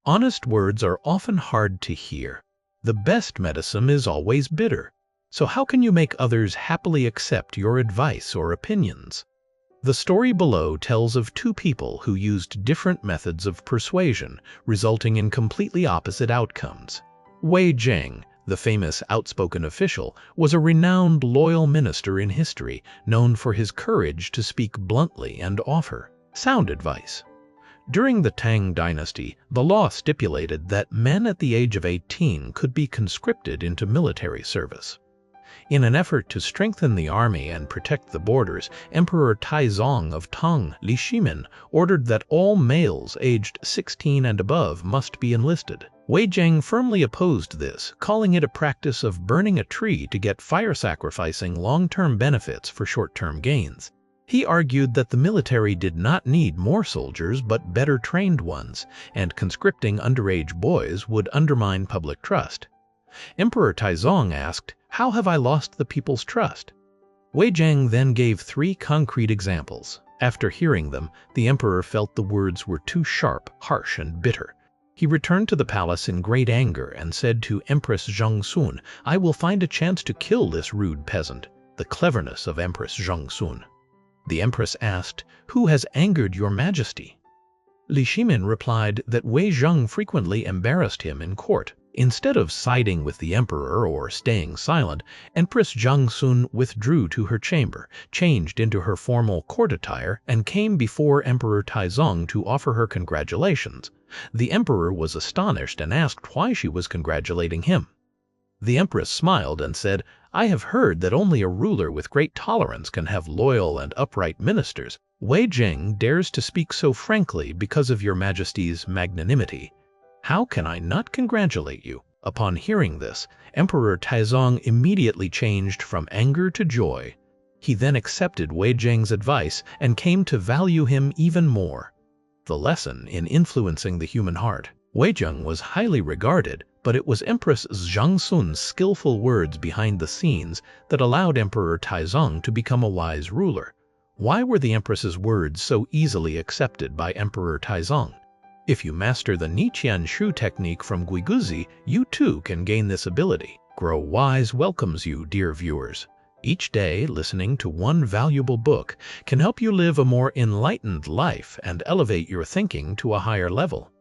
Honest words are often hard to hear. The best medicine is always bitter. So how can you make others happily accept your advice or opinions? The story below tells of two people who used different methods of persuasion, resulting in completely opposite outcomes. Wei Zheng, the famous outspoken official, was a renowned loyal minister in history, known for his courage to speak bluntly and offer sound advice. During the Tang dynasty, the law stipulated that men at the age of 18 could be conscripted into military service. In an effort to strengthen the army and protect the borders, Emperor Taizong of Tang, Li Shimin, ordered that all males aged 16 and above must be enlisted. Wei Zheng firmly opposed this, calling it a practice of burning a tree to get fire sacrificing long-term benefits for short-term gains. He argued that the military did not need more soldiers but better trained ones, and conscripting underage boys would undermine public trust. Emperor Taizong asked, "How have I lost the people's trust?" Wei Zheng then gave 3 concrete examples. After hearing them, the emperor felt the words were too sharp, harsh, and bitter. He returned to the palace in great anger and said to Empress Zhongsun, "I will find a chance to kill this rude peasant." The cleverness of Empress Zhongsun. The empress asked, "Who has angered your majesty?" Li Shimin replied that Wei Zheng frequently embarrassed him in court. Instead of siding with the emperor or staying silent, Empress Zhongsun withdrew to her chamber, changed into her formal court attire, and came before Emperor Taizong to offer her congratulations. The emperor was astonished and asked why she was congratulating him. The empress smiled and said, "I have heard that only a ruler with great tolerance can have loyal and upright ministers. Wei Zheng dares to speak so frankly because of your majesty's magnanimity. How can I not congratulate you?" Upon hearing this, Emperor Taizong immediately changed from anger to joy. He then accepted Wei Zheng's advice and came to value him even more. The lesson in influencing the human heart. Wei Zheng was highly regarded, but it was Empress Zhongsun's skillful words behind the scenes that allowed Emperor Taizong to become a wise ruler. Why were the empress's words so easily accepted by Emperor Taizong? If you master the Niqian Shu technique from Guiguzi, you too can gain this ability. Grow Wise welcomes you, dear viewers. Each day, listening to one valuable book can help you live a more enlightened life and elevate your thinking to a higher level.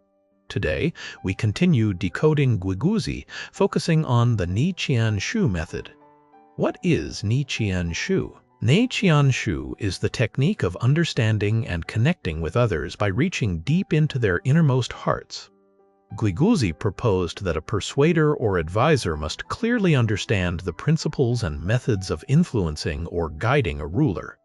Today, we continue decoding Guiguzi, focusing on the Niqian Shu method. What is Niqian Shu? Niqian Shu is the technique of understanding and connecting with others by reaching deep into their innermost hearts. Guiguzi proposed that a persuader or advisor must clearly understand the principles and methods of influencing or guiding a ruler.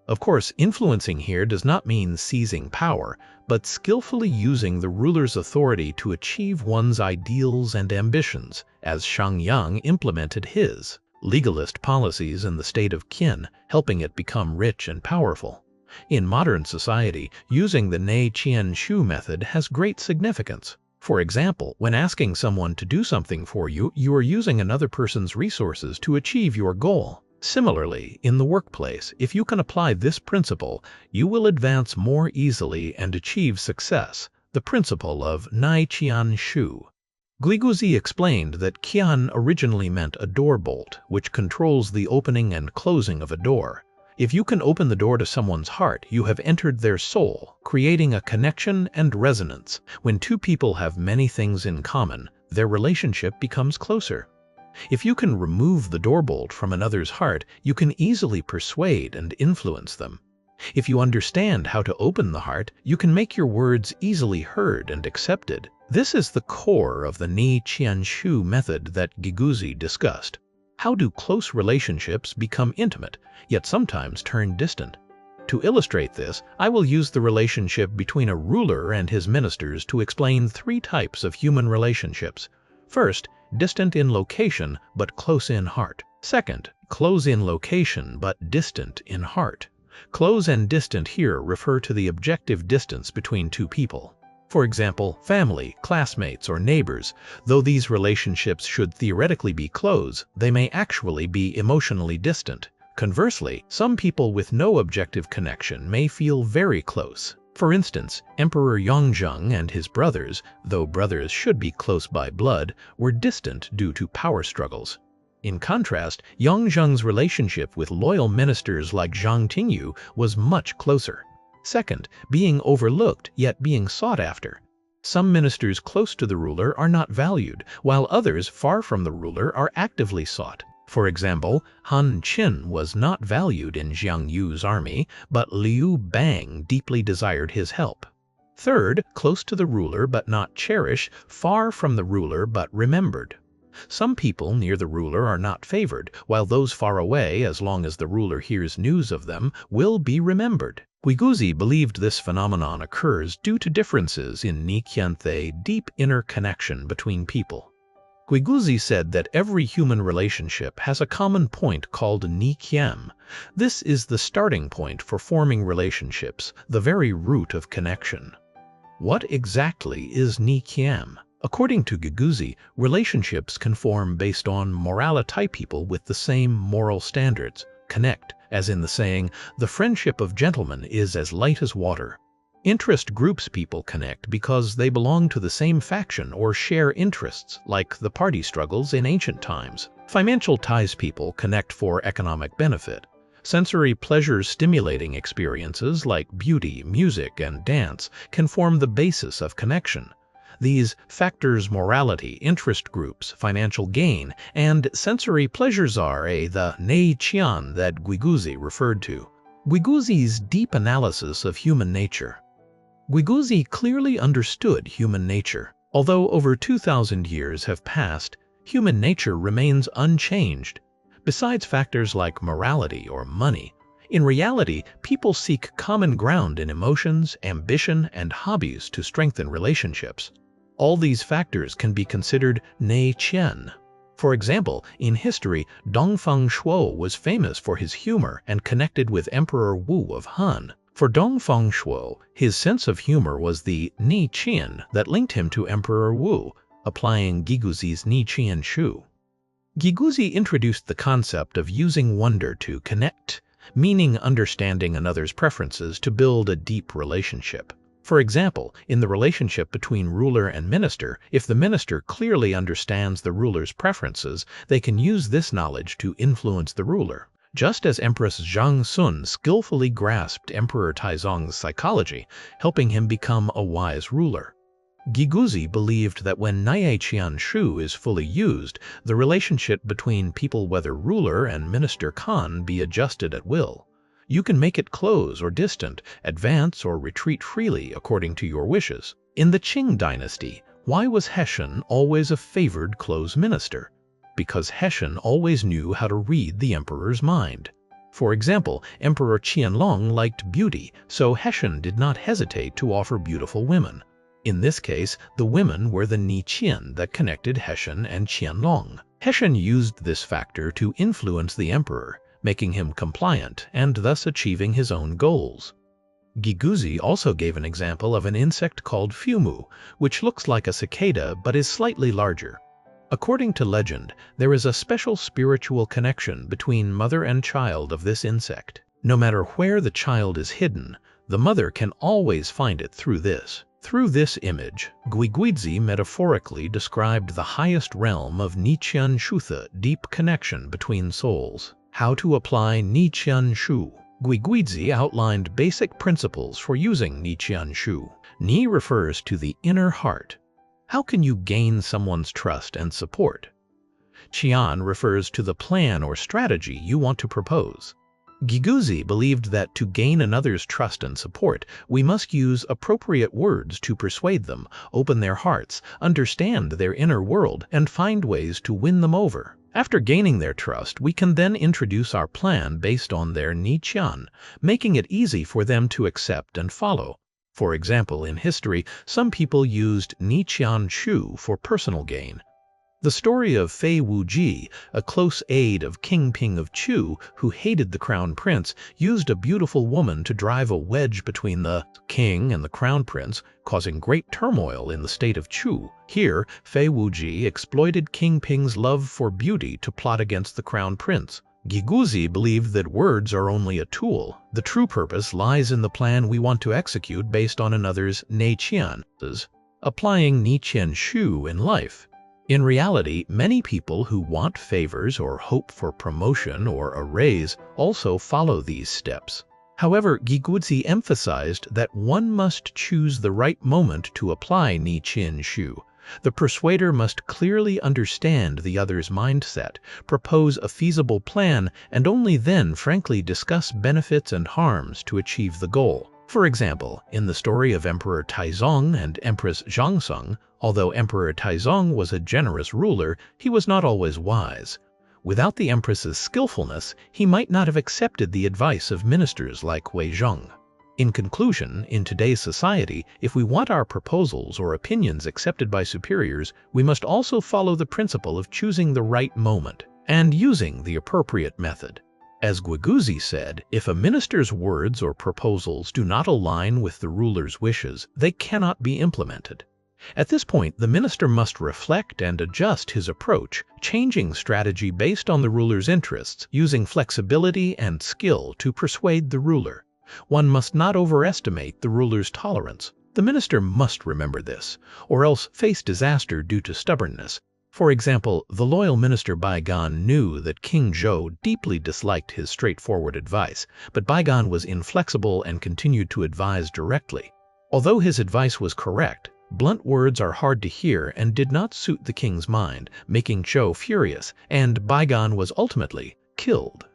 Of course, influencing here does not mean seizing power, but skillfully using the ruler's authority to achieve one's ideals and ambitions, as Shangyang implemented his legalist policies in the state of Qin, helping it become rich and powerful. In modern society, using the Niqian Shu method has great significance. For example, when asking someone to do something for you, you are using another person's resources to achieve your goal. Similarly, in the workplace, if you can apply this principle, you will advance more easily and achieve success. The principle of Niqian Shu. Guiguzi explained that Qian originally meant a door bolt, which controls the opening and closing of a door. If you can open the door to someone's heart, you have entered their soul, creating a connection and resonance. When two people have many things in common, their relationship becomes closer. If you can remove the door bolt from another's heart, you can easily persuade and influence them. If you understand how to open the heart, you can make your words easily heard and accepted. This is the core of the Niqian Shu method that Guiguzi discussed. How do close relationships become intimate, yet sometimes turn distant? To illustrate this, I will use the relationship between a ruler and his ministers to explain 3 types of human relationships. First, distant in location but close in heart. Second, close in location but distant in heart. Close and distant here refer to the objective distance between two people. For example, family, classmates, or neighbors. Though these relationships should theoretically be close, they may actually be emotionally distant. Conversely, some people with no objective connection may feel very close. For instance, Emperor Yongzheng and his brothers, though brothers should be close by blood, were distant due to power struggles. In contrast, Yongzheng's relationship with loyal ministers like Zhang Tingyu was much closer. Second, being overlooked yet being sought after. Some ministers close to the ruler are not valued, while others far from the ruler are actively sought. For example, Han Qin was not valued in Jiang Yu's army, but Liu Bang deeply desired his help. Third, close to the ruler but not cherished, far from the ruler but remembered. Some people near the ruler are not favored, while those far away, as long as the ruler hears news of them, will be remembered. Guiguzi believed this phenomenon occurs due to differences in Niqianthe deep inner connection between people. Guiguzi said that every human relationship has a common point called Niqiam. This is the starting point for forming relationships, the very root of connection. What exactly is Niqiam? According to Guiguzi, relationships can form based on morality people with the same moral standards, connect, as in the saying, "The friendship of gentlemen is as light as water." Interest groups people connect because they belong to the same faction or share interests, like the party struggles in ancient times. Financial ties people connect for economic benefit. Sensory pleasure-stimulating experiences like beauty, music, and dance can form the basis of connection. These factors morality, interest groups, financial gain, and sensory pleasures are the nei qian that Guiguzi referred to. Guiguzi's deep analysis of human nature. Guiguzi clearly understood human nature. Although over 2,000 years have passed, human nature remains unchanged. Besides factors like morality or money, in reality, people seek common ground in emotions, ambition, and hobbies to strengthen relationships. All these factors can be considered nei qian. For example, in history, Dongfang Shuo was famous for his humor and connected with Emperor Wu of Han. For Dongfang Shuo, his sense of humor was the Ni Qian that linked him to Emperor Wu, applying Guiguzi's Ni Qian Shu. Guiguzi introduced the concept of using wonder to connect, meaning understanding another's preferences to build a deep relationship. For example, in the relationship between ruler and minister, if the minister clearly understands the ruler's preferences, they can use this knowledge to influence the ruler. Just as Empress Zhang Sun skillfully grasped Emperor Taizong's psychology, helping him become a wise ruler. Guiguzi believed that when Nai Qian Shu is fully used, the relationship between people, whether ruler and minister, can be adjusted at will. You can make it close or distant, advance or retreat freely according to your wishes. In the Qing dynasty, why was Heshen always a favored close minister? Because Heshen always knew how to read the emperor's mind. For example, Emperor Qianlong liked beauty, so Heshen did not hesitate to offer beautiful women. In this case, the women were the Ni Qian that connected Heshen and Qianlong. Heshen used this factor to influence the emperor, making him compliant and thus achieving his own goals. Guiguzi also gave an example of an insect called fumu, which looks like a cicada but is slightly larger. According to legend, there is a special spiritual connection between mother and child of this insect. No matter where the child is hidden, the mother can always find it through this. Through this image, Guiguzi metaphorically described the highest realm of Niqian Shutha, deep connection between souls. How to apply Niqian Shu. Guiguzi outlined basic principles for using Niqian Shu. Ni refers to the inner heart. How can you gain someone's trust and support? Qian refers to the plan or strategy you want to propose. Guiguzi believed that to gain another's trust and support, we must use appropriate words to persuade them, open their hearts, understand their inner world, and find ways to win them over. After gaining their trust, we can then introduce our plan based on their Niqian, making it easy for them to accept and follow. For example, in history, some people used Niqian Shu for personal gain. The story of Fei Wuji, a close aide of King Ping of Chu who hated the crown prince, used a beautiful woman to drive a wedge between the king and the crown prince, causing great turmoil in the state of Chu. Here, Fei Wuji exploited King Ping's love for beauty to plot against the crown prince. Giguzi believed that words are only a tool. The true purpose lies in the plan we want to execute based on another's neiqian, applying niqian shu in life. In reality, many people who want favors or hope for promotion or a raise also follow these steps. However, Giguzi emphasized that one must choose the right moment to apply niqian shu. The persuader must clearly understand the other's mindset, propose a feasible plan, and only then frankly discuss benefits and harms to achieve the goal. For example, in the story of Emperor Taizong and Empress Zhangxing, although Emperor Taizong was a generous ruler, he was not always wise. Without the empress's skillfulness, he might not have accepted the advice of ministers like Wei Zheng. In conclusion, in today's society, if we want our proposals or opinions accepted by superiors, we must also follow the principle of choosing the right moment and using the appropriate method. As Giguzi said, if a minister's words or proposals do not align with the ruler's wishes, they cannot be implemented. At this point, the minister must reflect and adjust his approach, changing strategy based on the ruler's interests, using flexibility and skill to persuade the ruler. One must not overestimate the ruler's tolerance. The minister must remember this, or else face disaster due to stubbornness. For example, the loyal minister Baigan knew that King Zhou deeply disliked his straightforward advice, but Baigan was inflexible and continued to advise directly. Although his advice was correct, blunt words are hard to hear and did not suit the king's mind, making Zhou furious, and Baigan was ultimately killed.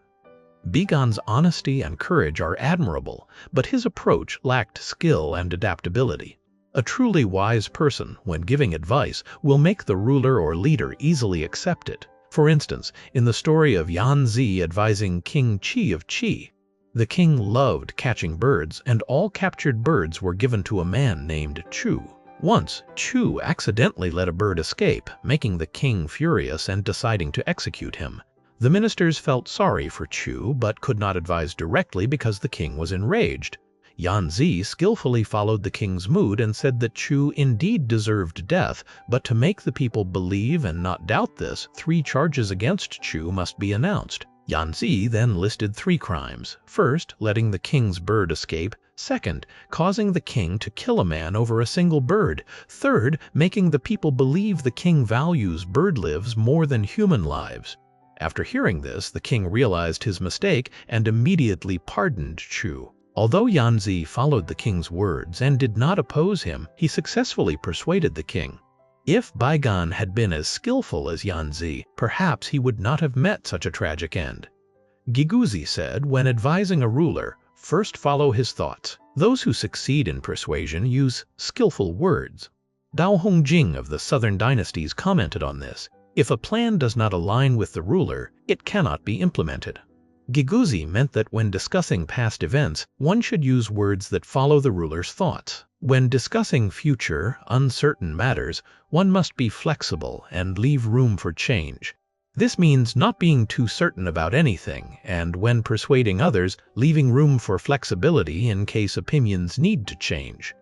Baigan's honesty and courage are admirable, but his approach lacked skill and adaptability. A truly wise person, when giving advice, will make the ruler or leader easily accept it. For instance, in the story of Yan Zi advising King Qi of Qi, the king loved catching birds, and all captured birds were given to a man named Chu. Once, Chu accidentally let a bird escape, making the king furious and deciding to execute him. The ministers felt sorry for Chu but could not advise directly because the king was enraged. Yan Zi skillfully followed the king's mood and said that Chu indeed deserved death, but to make the people believe and not doubt this, 3 charges against Chu must be announced. Yan Zi then listed 3 crimes. First, letting the king's bird escape. Second, causing the king to kill a man over a single bird. Third, making the people believe the king values bird lives more than human lives. After hearing this, the king realized his mistake and immediately pardoned Chu. Although Yan Zi followed the king's words and did not oppose him, he successfully persuaded the king. If Baigan had been as skillful as Yan Zi, perhaps he would not have met such a tragic end. Giguzi said, when advising a ruler, first follow his thoughts. Those who succeed in persuasion use skillful words. Dao Hongjing of the southern dynasties commented on this. If a plan does not align with the ruler, it cannot be implemented. Giguzi meant that when discussing past events, one should use words that follow the ruler's thoughts. When discussing future, uncertain matters, one must be flexible and leave room for change. This means not being too certain about anything, and when persuading others, leaving room for flexibility in case opinions need to change.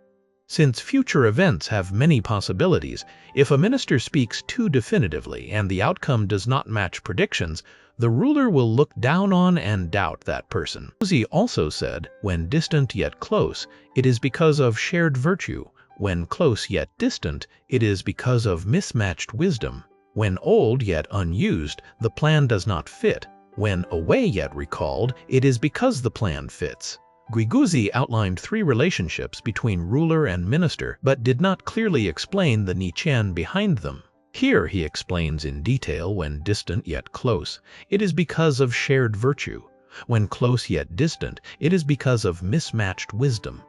Since future events have many possibilities, if a minister speaks too definitively and the outcome does not match predictions, the ruler will look down on and doubt that person. Giguzi also said, when distant yet close, it is because of shared virtue. When close yet distant, it is because of mismatched wisdom. When old yet unused, the plan does not fit. When away yet recalled, it is because the plan fits. Giguzi outlined 3 relationships between ruler and minister, but did not clearly explain the niqian behind them. Here he explains in detail when distant yet close, it is because of shared virtue. When close yet distant, it is because of mismatched wisdom.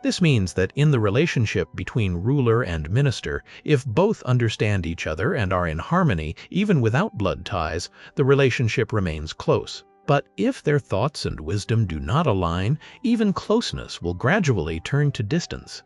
This means that in the relationship between ruler and minister, if both understand each other and are in harmony, even without blood ties, the relationship remains close. But if their thoughts and wisdom do not align, even closeness will gradually turn to distance.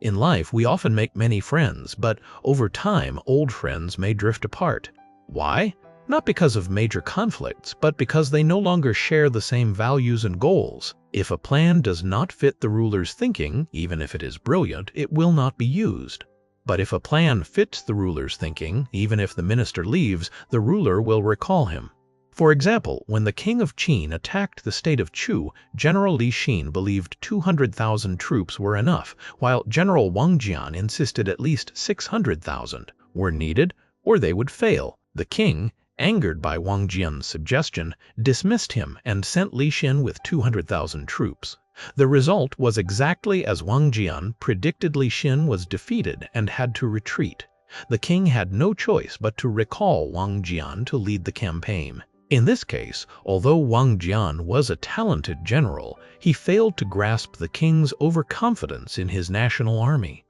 In life, we often make many friends, but over time, old friends may drift apart. Why? Not because of major conflicts, but because they no longer share the same values and goals. If a plan does not fit the ruler's thinking, even if it is brilliant, it will not be used. But if a plan fits the ruler's thinking, even if the minister leaves, the ruler will recall him. For example, when the king of Qin attacked the state of Chu, General Li Xin believed 200,000 troops were enough, while General Wang Jian insisted at least 600,000 were needed or they would fail. The king, angered by Wang Jian's suggestion, dismissed him and sent Li Xin with 200,000 troops. The result was exactly as Wang Jian predicted. Li Xin was defeated and had to retreat. The king had no choice but to recall Wang Jian to lead the campaign. In this case, although Wang Jian was a talented general, he failed to grasp the king's overconfidence in his national army.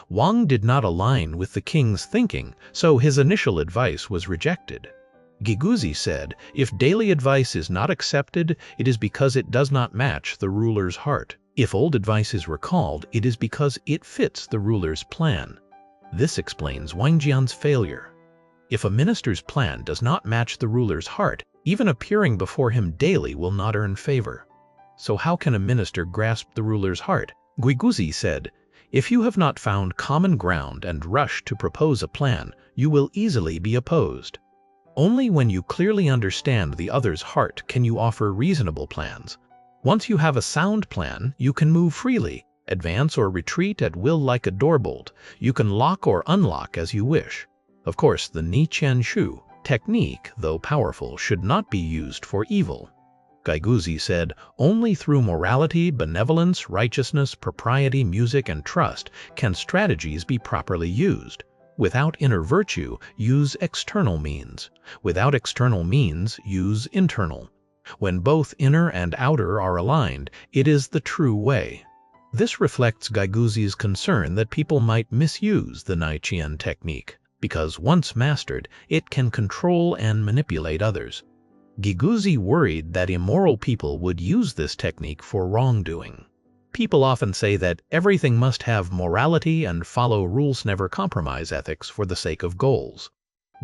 Wang did not align with the king's thinking, so his initial advice was rejected. Giguzi said, if daily advice is not accepted, it is because it does not match the ruler's heart. If old advice is recalled, it is because it fits the ruler's plan. This explains Wang Jian's failure. If a minister's plan does not match the ruler's heart, even appearing before him daily will not earn favor. So how can a minister grasp the ruler's heart? Giguzi said, if you have not found common ground and rush to propose a plan, you will easily be opposed. Only when you clearly understand the other's heart can you offer reasonable plans. Once you have a sound plan, you can move freely, advance or retreat at will like a doorbolt. You can lock or unlock as you wish. Of course, the Ni Qian Shu technique, though powerful, should not be used for evil. Giguzi said, only through morality, benevolence, righteousness, propriety, music, and trust can strategies be properly used. Without inner virtue, use external means. Without external means, use internal. When both inner and outer are aligned, it is the true way. This reflects Giguzi's concern that people might misuse the Ni Qian technique, because once mastered, it can control and manipulate others. Giguzi worried that immoral people would use this technique for wrongdoing. People often say that everything must have morality and follow rules, never compromise ethics for the sake of goals.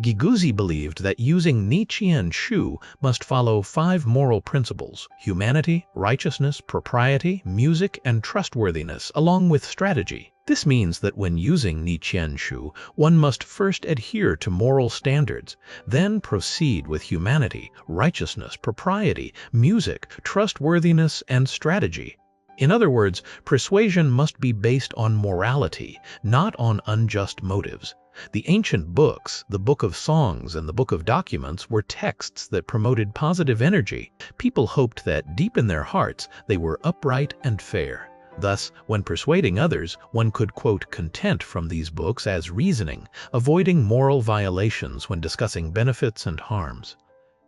Giguzi believed that using Ni Qian Shu must follow 5 moral principles: humanity, righteousness, propriety, music, and trustworthiness, along with strategy. This means that when using Ni Qian Shu, one must first adhere to moral standards, then proceed with humanity, righteousness, propriety, music, trustworthiness, and strategy. In other words, persuasion must be based on morality, not on unjust motives. The ancient books, the Book of Songs and the Book of Documents, were texts that promoted positive energy. People hoped that deep in their hearts they were upright and fair. Thus, when persuading others, one could quote content from these books as reasoning, avoiding moral violations when discussing benefits and harms.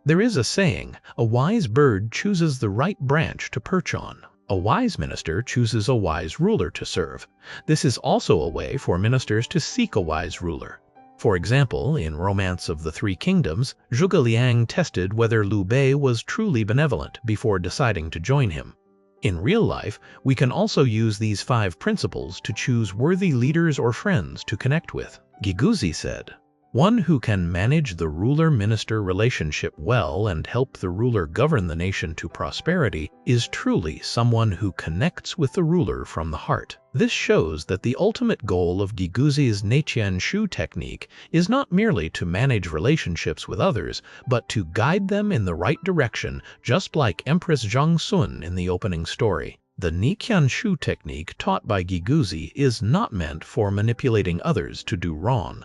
There is a saying, a wise bird chooses the right branch to perch on. A wise minister chooses a wise ruler to serve. This is also a way for ministers to seek a wise ruler. For example, in Romance of the Three Kingdoms, Zhuge Liang tested whether Liu Bei was truly benevolent before deciding to join him. In real life, we can also use these 5 principles to choose worthy leaders or friends to connect with. Giguzi said, one who can manage the ruler-minister relationship well and help the ruler govern the nation to prosperity is truly someone who connects with the ruler from the heart. This shows that the ultimate goal of Giguzi's Ni Qian Shu technique is not merely to manage relationships with others, but to guide them in the right direction, just like Empress Zhongsun in the opening story. The Ni Qian Shu technique taught by Giguzi is not meant for manipulating others to do wrong.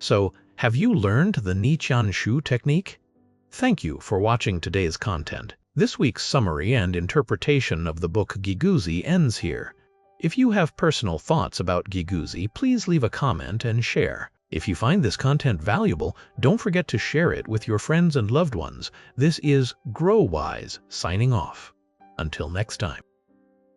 So, have you learned the Ni Qian Shu technique? Thank you for watching today's content. This week's summary and interpretation of the book Giguzi ends here. If you have personal thoughts about Giguzi, please leave a comment and share. If you find this content valuable, don't forget to share it with your friends and loved ones. This is Grow Wise, signing off. Until next time.